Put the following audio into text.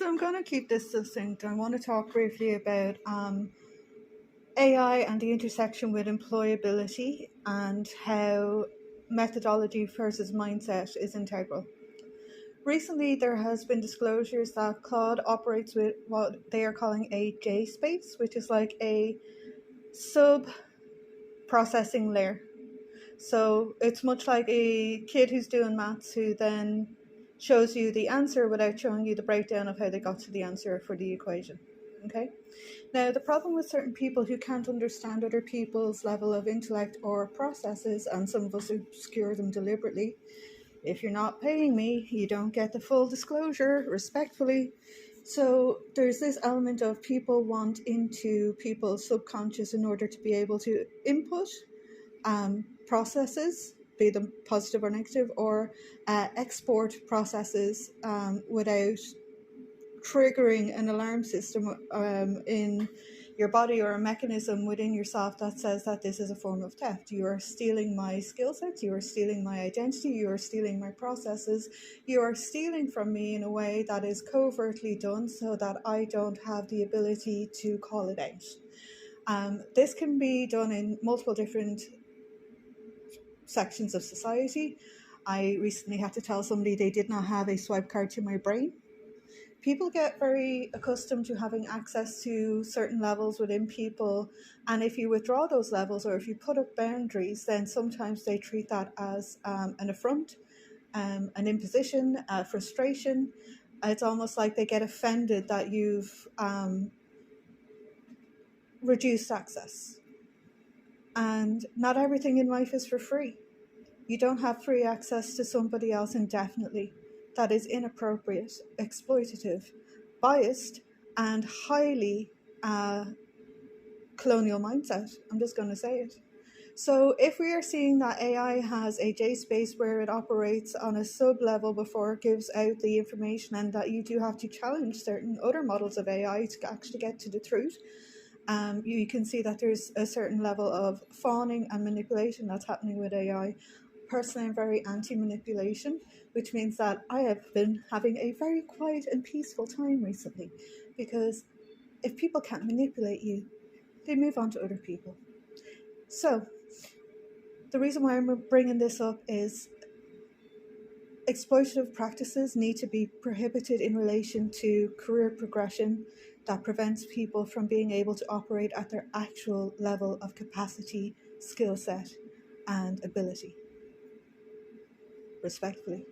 So I'm going to keep this succinct. I want to talk briefly about AI and the intersection with employability and how methodology versus mindset is integral. Recently, there has been disclosures that Claude operates with what they are calling a J space, which is like a sub-processing layer. So it's much like a kid who's doing maths who then shows you the answer without showing you the breakdown of how they got to the answer for the equation. Okay? Now, the problem with certain people who can't understand other people's level of intellect or processes, and some of us obscure them deliberately, if you're not paying me, you don't get the full disclosure, respectfully. So there's this element of people want into people's subconscious in order to be able to input processes, be them positive or negative, or export processes without triggering an alarm system in your body or a mechanism within yourself that says that this is a form of theft. You are stealing my skill sets, you are stealing my identity, you are stealing my processes, you are stealing from me in a way that is covertly done so that I don't have the ability to call it out. This can be done in multiple different sections of society. I recently had to tell somebody they did not have a swipe card to my brain. People get very accustomed to having access to certain levels within people, and if you withdraw those levels or if you put up boundaries, then sometimes they treat that as an affront, an imposition, frustration. It's almost like they get offended that you've reduced access. And not everything in life is for free. You don't have free access to somebody else indefinitely. That is inappropriate, exploitative, biased, and highly colonial mindset. I'm just going to say it. So if we are seeing that AI has a J space where it operates on a sub level before it gives out the information, and that you do have to challenge certain other models of AI to actually get to the truth, you can see that there's a certain level of fawning and manipulation that's happening with AI. Personally, I'm very anti-manipulation, which means that I have been having a very quiet and peaceful time recently, because if people can't manipulate you, they move on to other people. So the reason why I'm bringing this up is exploitative practices need to be prohibited in relation to career progression that prevents people from being able to operate at their actual level of capacity, skill set, and ability. Respectfully.